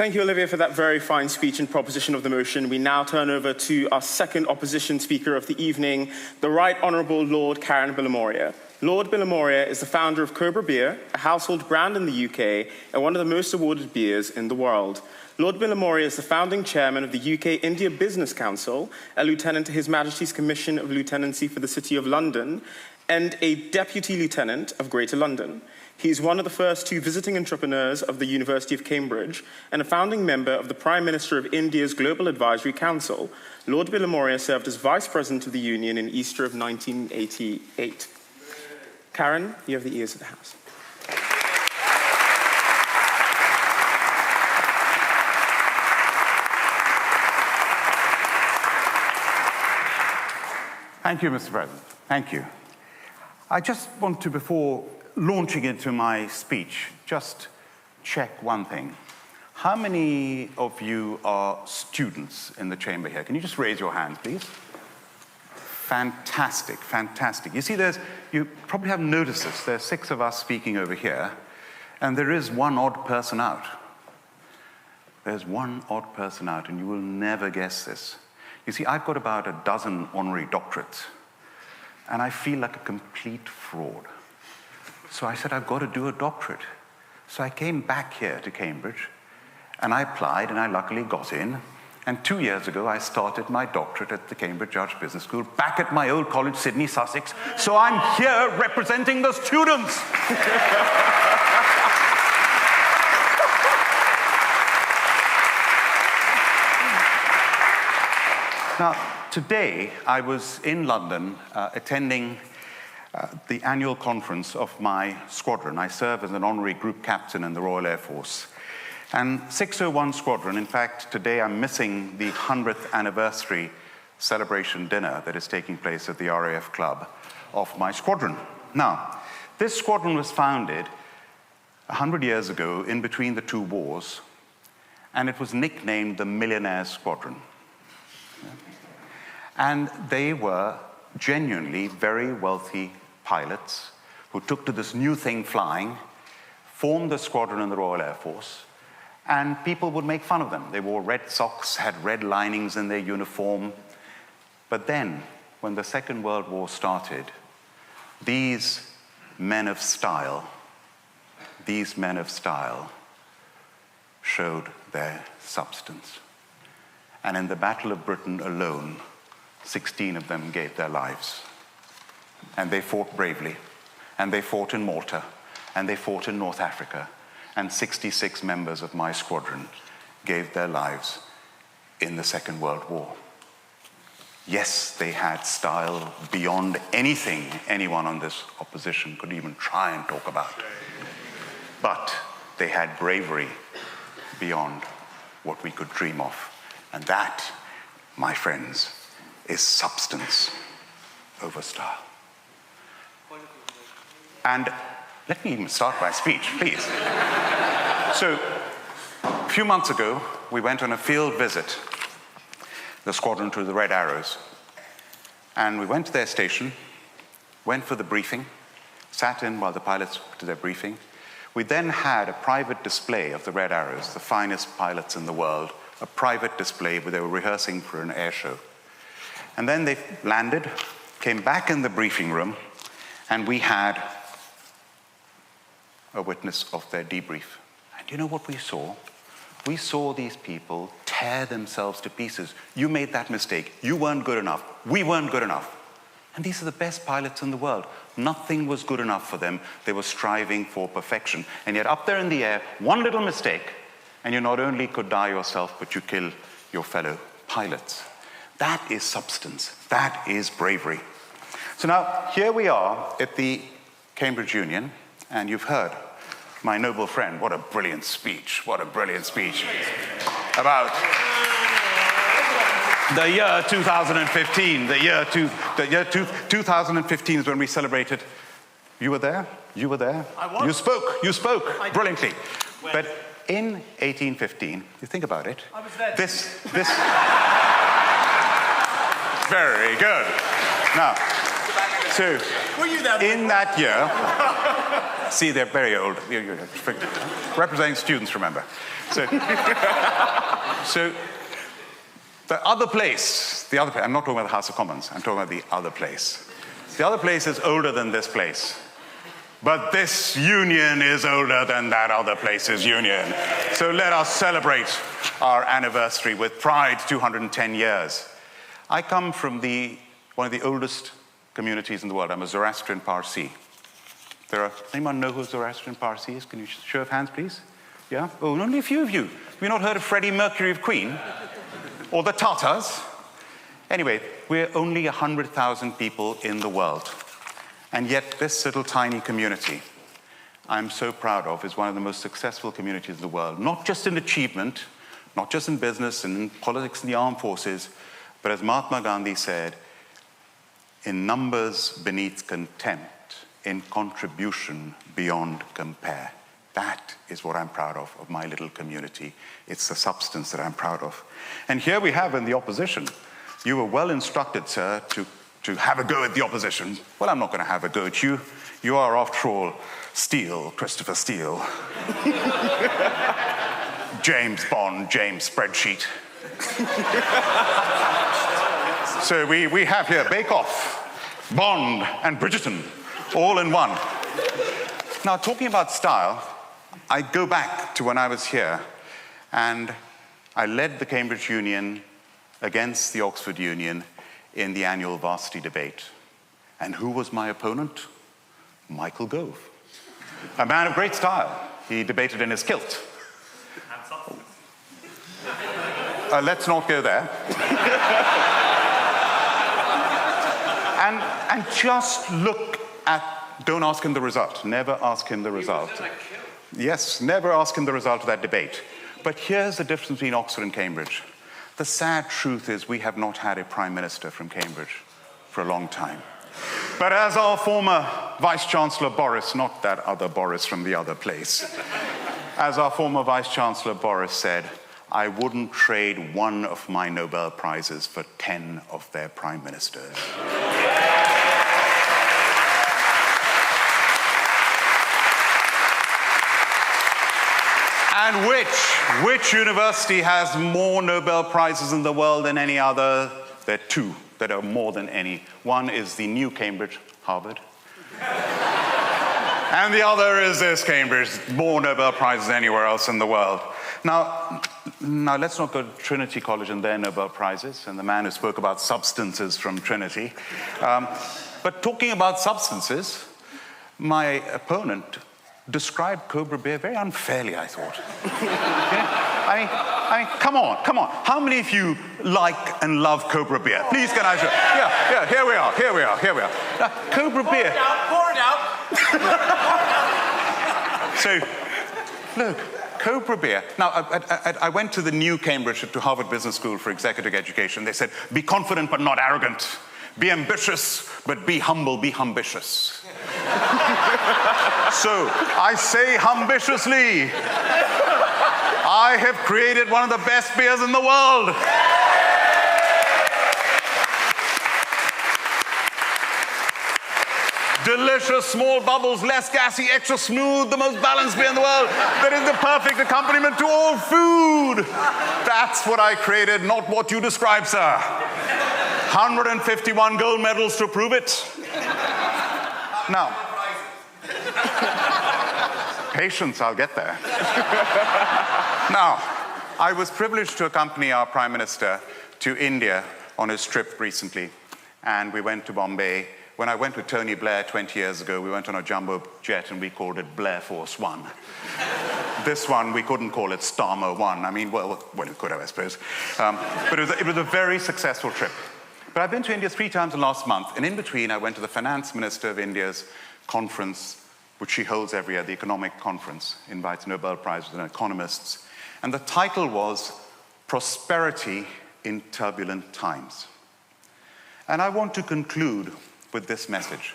Thank you, Olivia, for that very fine speech and proposition of the motion. We now turn over to our second opposition speaker of the evening, the Right Honourable Lord Karan Bilimoria. Lord Bilimoria is the founder of Cobra Beer, a household brand in the UK and one of the most awarded beers in the world. Lord Bilimoria is the founding chairman of the UK India Business Council, a lieutenant to His Majesty's Commission of Lieutenancy for the City of London, and a deputy lieutenant of Greater London. He is one of the first two visiting entrepreneurs of the University of Cambridge and a founding member of the Prime Minister of India's Global Advisory Council. Lord Bilimoria served as Vice President of the Union in Easter of 1988. Karan, you have the ears of the House. Thank you, Mr. President. Thank you. I just want to, before launching into my speech, just check one thing. How many of you are students in the chamber here? Can you just raise your hand, please? Fantastic, fantastic. You see, you probably haven't noticed this. There's 6 of us speaking over here, and there is one odd person out. There's one odd person out, and you will never guess this. You see, I've got about a dozen honorary doctorates, and I feel like a complete fraud. So I said, I've got to do a doctorate. So I came back here to Cambridge, and I applied, and I luckily got in. And 2 years ago, I started my doctorate at the Cambridge Judge Business School, back at my old college, Sydney, Sussex. So I'm here representing the students. Now, today, I was in London attending the annual conference of my squadron. I serve as an honorary group captain in the Royal Air Force. And 601 Squadron, in fact, today I'm missing the 100th anniversary celebration dinner that is taking place at the RAF Club of my squadron. Now, this squadron was founded 100 years ago in between the 2 wars, and it was nicknamed the Millionaires Squadron. And they were genuinely very wealthy pilots who took to this new thing flying, formed the squadron in the Royal Air Force, and people would make fun of them. They wore red socks, had red linings in their uniform. But then, when the Second World War started, these men of style showed their substance. And in the Battle of Britain alone, 16 of them gave their lives. And they fought bravely. And they fought in Malta. And they fought in North Africa. And 66 members of my squadron gave their lives in the Second World War. Yes, they had style beyond anything anyone on this opposition could even try and talk about. But they had bravery beyond what we could dream of. And that, my friends, is substance over style. And let me even start my speech, please. So, a few months ago, we went on a field visit, the squadron to the Red Arrows. And we went to their station, went for the briefing, sat in while the pilots did their briefing. We then had a private display of the Red Arrows, the finest pilots in the world, a private display where they were rehearsing for an air show. And then they landed, came back in the briefing room, and we had a witness of their debrief. And you know what we saw? We saw these people tear themselves to pieces. You made that mistake. You weren't good enough. We weren't good enough. And these are the best pilots in the world. Nothing was good enough for them. They were striving for perfection. And yet up there in the air, one little mistake, and you not only could die yourself, but you kill your fellow pilots. That is substance. That is bravery. So now, here we are at the Cambridge Union, and you've heard my noble friend, what a brilliant speech, about the year 2015. The year 2015 is when we celebrated. You were there? You were there? I was. You spoke brilliantly. When? But in 1815, you think about it. I was there. This very good. Now, So, in that year, see, they're very old. Representing students, remember. So the other place, I'm not talking about the House of Commons, I'm talking about the other place. The other place is older than this place. But this union is older than that other place's union. So let us celebrate our anniversary with pride, 210 years. I come from one of the oldest communities in the world. I'm a Zoroastrian Parsi. Anyone know who Zoroastrian Parsi is? Can you show of hands, please? Yeah? Oh, only a few of you. Have you not heard of Freddie Mercury of Queen? Or the Tatars? Anyway, we're only 100,000 people in the world. And yet this little tiny community I'm so proud of is one of the most successful communities in the world, not just in achievement, not just in business and in politics and the armed forces, but as Mahatma Gandhi said, in numbers beneath contempt, in contribution beyond compare. That is what I'm proud of my little community. It's the substance that I'm proud of. And here we have in the opposition, you were well instructed, sir, to have a go at the opposition. Well, I'm not going to have a go at you. You are, after all, Steele, Christopher Steele. James Bond, James Spreadsheet. So we have here Bake Off, Bond, and Bridgerton, all in one. Now, talking about style, I go back to when I was here, and I led the Cambridge Union against the Oxford Union in the annual varsity debate. And who was my opponent? Michael Gove, a man of great style. He debated in his kilt. Let's not go there. and just look at, don't ask him the result. Never ask him the result. Yes, never ask him the result of that debate. But here's the difference between Oxford and Cambridge. The sad truth is we have not had a prime minister from Cambridge for a long time. But as our former Vice-Chancellor Boris, not that other Boris from the other place, as our former Vice-Chancellor Boris said, I wouldn't trade one of my Nobel Prizes for 10 of their prime ministers. And which university has more Nobel Prizes in the world than any other? There are two that are more than any. One is the new Cambridge, Harvard. And the other is this Cambridge, more Nobel Prizes than anywhere else in the world. Now let's not go to Trinity College and their Nobel Prizes, and the man who spoke about substances from Trinity. But talking about substances, my opponent described Cobra Beer very unfairly, I thought. I mean, come on. How many of you like and love Cobra Beer? Please, can I show? Yeah, here we are. Now, Cobra Beer. Pour it out. So, look, Cobra Beer. Now, I went to the new Cambridge, to Harvard Business School for Executive Education. They said, be confident but not arrogant. Be ambitious, but be humble, be ambitious. So, I say ambitiously, I have created one of the best beers in the world. Delicious, small bubbles, less gassy, extra smooth, the most balanced beer in the world. That is the perfect accompaniment to all food. That's what I created, not what you describe, sir. 151 gold medals to prove it. Now, patience, I'll get there. Now, I was privileged to accompany our Prime Minister to India on his trip recently, and we went to Bombay. When I went with Tony Blair 20 years ago, we went on a jumbo jet and we called it Blair Force One. This one, we couldn't call it Starmer One. I mean, well, we could have, I suppose. But it was a very successful trip. But I've been to India 3 times in the last month, and in between I went to the Finance Minister of India's conference, which she holds every year, the Economic Conference, invites Nobel Prizes and economists. And the title was Prosperity in Turbulent Times. And I want to conclude with this message.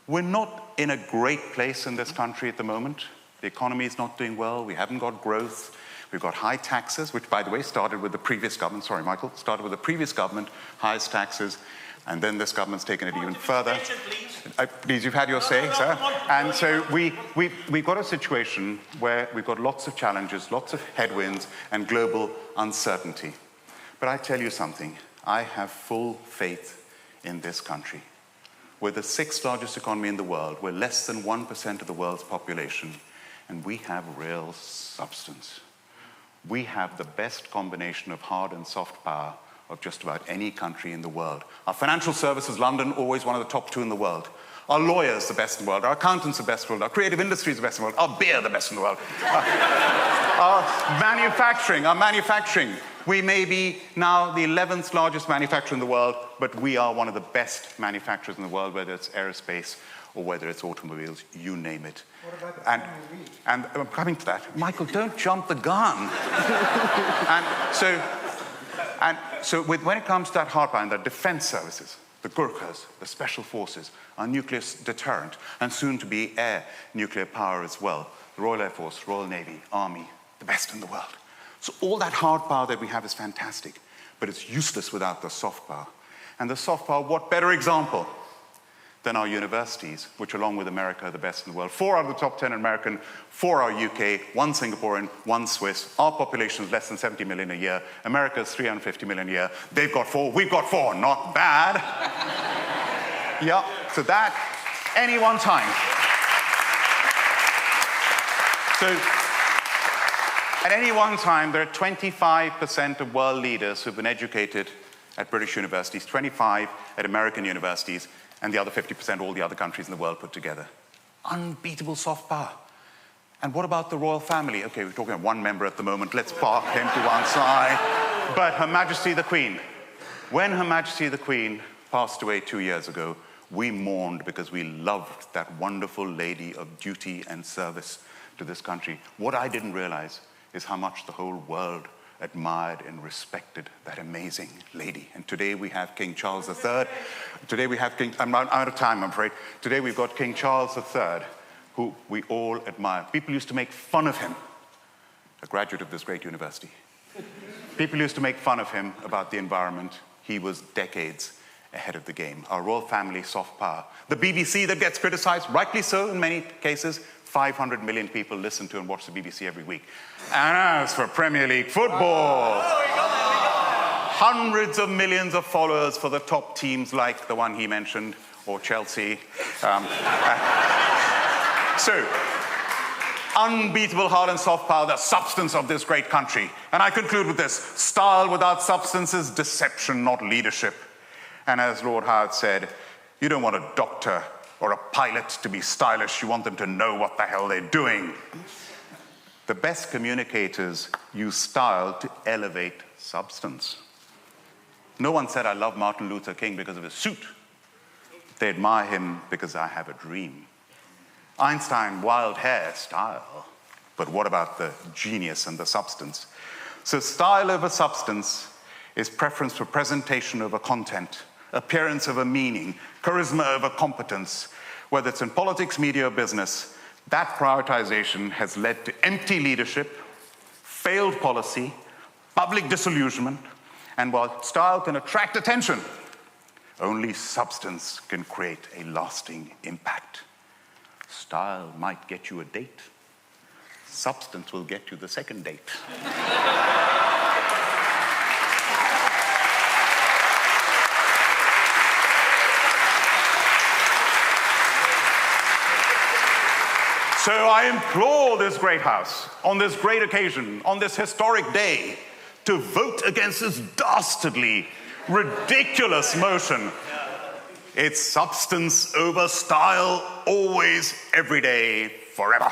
We're not in a great place in this country at the moment. The economy is not doing well. We haven't got growth. We've got high taxes, which, by the way, started with the previous government. Sorry, Michael. Started with the previous government, highest taxes. And then this government's taken it even further. Please, you've had your say, sir. And so we've got a situation where we've got lots of challenges, lots of headwinds, and global uncertainty. But I tell you something, I have full faith in this country. We're the 6th largest economy in the world. We're less than 1% of the world's population. And we have real substance. We have the best combination of hard and soft power of just about any country in the world. Our financial services, London, always one of the top 2 in the world. Our lawyers, the best in the world. Our accountants, the best in the world. Our creative industries, the best in the world. Our beer, the best in the world. Our manufacturing. We may be now the 11th largest manufacturer in the world, but we are one of the best manufacturers in the world, whether it's aerospace or whether it's automobiles, you name it. What about the and I'm coming to that. Michael, don't jump the gun. When it comes to that hard power, the defense services, the Gurkhas, the special forces, our nuclear deterrent, and soon to be air nuclear power as well, the Royal Air Force, Royal Navy, Army, the best in the world. So all that hard power that we have is fantastic, but it's useless without the soft power. And the soft power, what better example than our universities, which along with America are the best in the world. 4 out of the top 10 American, 4 are UK, 1 Singaporean, 1 Swiss. Our population is less than 70 million a year. America's 350 million a year. They've got 4, we've got 4, not bad. Yeah, so that, any one time. So, at any one time, there are 25% of world leaders who've been educated at British universities, 25 at American universities, and the other 50% all the other countries in the world put together. Unbeatable soft power. And what about the royal family? Okay, we're talking about one member at the moment. Let's park him to one side. But Her Majesty the Queen. When Her Majesty the Queen passed away 2 years ago, we mourned because we loved that wonderful lady of duty and service to this country. What I didn't realize is how much the whole world admired and respected that amazing lady. And today we have King Charles III. Today we have I'm out of time, I'm afraid. Today we've got King Charles III, who we all admire. People used to make fun of him, a graduate of this great university. People used to make fun of him about the environment. He was decades ahead of the game. Our royal family, soft power. The BBC that gets criticized, rightly so in many cases, 500 million people listen to and watch the BBC every week. And as for Premier League football, hundreds of millions of followers for the top teams like the one he mentioned, or Chelsea. So, unbeatable hard and soft power, the substance of this great country. And I conclude with this: style without substance is deception, not leadership. And as Lord Howard said, you don't want a doctor or a pilot to be stylish, you want them to know what the hell they're doing. The best communicators use style to elevate substance. No one said, I love Martin Luther King because of his suit. They admire him because I have a dream. Einstein, wild hair, style. But what about the genius and the substance? So style over substance is preference for presentation over content, appearance over meaning, charisma over competence. Whether it's in politics, media, or business, that prioritization has led to empty leadership, failed policy, public disillusionment, and while style can attract attention, only substance can create a lasting impact. Style might get you a date. Substance will get you the second date. So I implore this great House, on this great occasion, on this historic day, to vote against this dastardly, ridiculous motion. It's substance over style, always, every day, forever.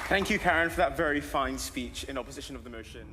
Thank you, Karan, for that very fine speech in opposition of the motion.